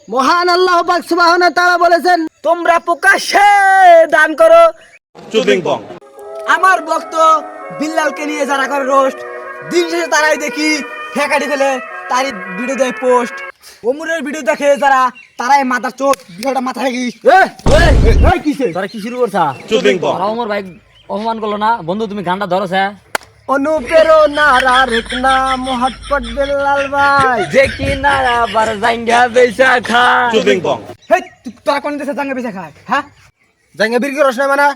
মহান আল্লাহ পাক সুবহানাহু ওয়া তাআলা বলেছেন, তোমরা প্রকাশ্যে দান করো। চুদিং বং। আমার ভক্ত বিল্লালকে নিয়ে যারা করে রোস্ট, দিন শেষে তারাই দেখি ফেকাটি ফেলে তারই ভিডিও দেয় পোস্ট। ওমরের ভিডিও দেখে যারা তারাই মাথার চোখ বিষয়টা মাথায় গিয়ে কিসে তোরা কি শুরু করছা? চুদিং বং। ওরা ওমর ভাই অপমান করলো না? বন্ধু তুমি গানটা ধরছ? অনুপ্রেরণার আরেক নাম মোহাম্মদ বেলাল ভাই। যে কিনারা বার জাঙ্গা বেচা খায়। চুদিং বং। হেই, তোরা কোন দেশে জাঙ্গা বেচা খায়? হ্যাঁ, জাঙ্গা বিক্রি করছ না মানে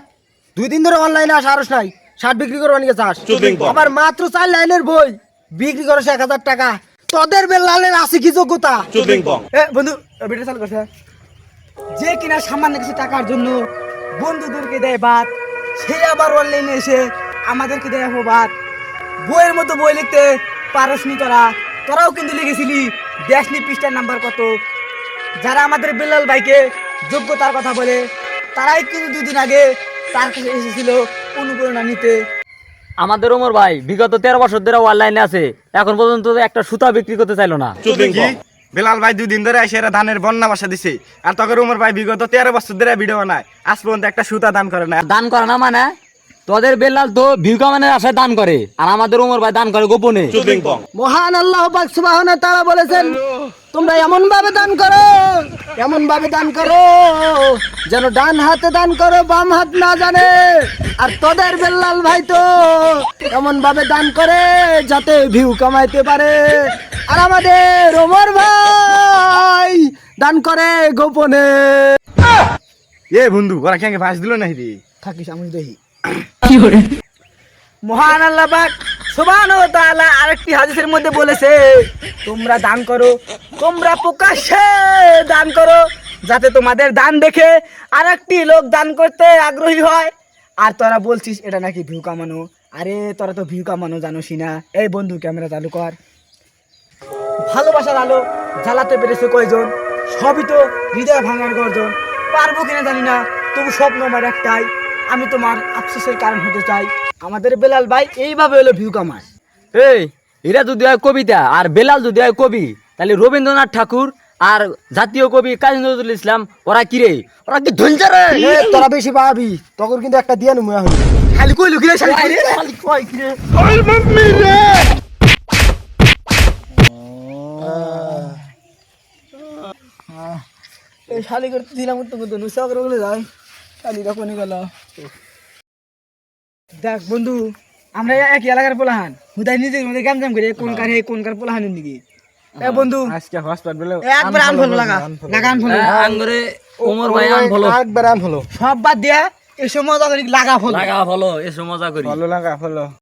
2 দিন ধরে অনলাইনে আসারস নাই, শার্ট বিক্রি করবা নিয়ে চাস। চুদিং বং। আবার মাত্র 4 লাইনের বই বিক্রি করছ 1000 টাকা। তোদের বেলালের আছে কি যোগ্যতা? চুদিং বং। বন্ধু ভিডিও চালু করছে। যে কিনা সামান্য কিছু টাকার জন্য বন্ধুদেরকে দেয় বাদ, সে আবার অনলাইনে এসে আমাদেরকে দেয় বাদ। বইয়ের মতো বই লিখতে পারসনি তোরাও কিন্তু লিখেছিলি দেশনি পৃষ্ঠার নাম্বার কত। যারা আমাদের বেলাল ভাইকে যোগ্যতার কথা বলে তারাই কিন্তু 2 দিন আগে তার কাছে এসেছিল অনুপ্রেরণা নিতে। আমাদের ওমর ভাই বিগত 13 বছর ধরে অনলাইনে আছে, এখন পর্যন্ত একটা সুতা বিক্রি করতে চাইলো না। চুদিং বং। বেলাল ভাই 2 দিন ধরে এসে এরা ধানের বন্যা বাসা দিছে, আর তখন উমর ভাই বিগত 13 বছর ধরে ভিডিও বানায়, আজ পর্যন্ত একটা সুতা দান করে না। দান করে না মানে? তোদের বেলাল তো ভিউ কামানের আশায় দান করে, আর আমাদের ওমর ভাই দান করে গোপনে। চুদিং বং। মহান আল্লাহ পাক সুবহানাহু ওয়া তাআলা বলেছেন, তোমরা এমন ভাবে দান করো যেন ডান হাতে দান করো, বাম হাত না জানে। আর তোদের বেলাল ভাই তো এমন ভাবে দান করে যাতে ভিউ কামাইতে পারে, আর আমাদের ওমর ভাই দান করে গোপনে। এ বন্ধু ওরা কেন ফাঁস দিল না রে? থাকিস আমি দেখি। মহান আল্লাহ পাক সুবহানাহু ওয়া তাআলা আরেকটি হাদিসের মধ্যে বলেছে, তোমরা দান করো, তোমরা প্রকাশ্যে দান করো, যাতে তোমাদের দান দেখে আরেকটি লোক দান করতে আগ্রহী হয়। আর তোরা বলছিস এটা নাকি ভিউ কামানো। আরে তোরা তো ভিউ কামানো জানোসই না। এই বন্ধু ক্যামেরা চালু কর। ভালোবাসার আলো জ্বালাতে পেরেছে কয়জন? সবই তো হৃদয় ভাঙার গর্জন। পারবো কিনা জানি না, তবু স্বপ্ন আমার একটাই, আমি তোমার আফসোসের কারণ হতে চাই। আমাদের বেলাল ভাই এইভাবে হলো ভিউ কামায়। এই এরা যদি হয় কবিতা আর বেলাল যদি হয় কবি, তাহলে রবীন্দ্রনাথ ঠাকুর আর জাতীয় কবি কাজী নজরুল ইসলাম ওরা কি রে? ওরা কি ধনজা রে? তোরা বেশি পাবি, তখন কিন্তু একটা দিয়ে নুমা হলো। খালি কইলো কি রে? খালি কয় কি রে? এই শালি করতে দিলাম তো কিন্তু নুসা করে বলে যায় শালি রকমই গেল। দেখ বন্ধু, আমরা একই এলাকার পোলাহান, হুদাই নিজের মধ্যে গামজাম করে কোন কার পোলাহানের দিকে। এ বন্ধু আজকে হসপিটাল বলে একবার আন ফলো লাগা আন ফলো আঙ্গরে ওমর ভাই আন ফলো একবার আন হলো। সব বাদ দিয়া এই সময় লাগা ফলো লাগা ফলো, এসো মজা করি। ভালো লাগা হলো।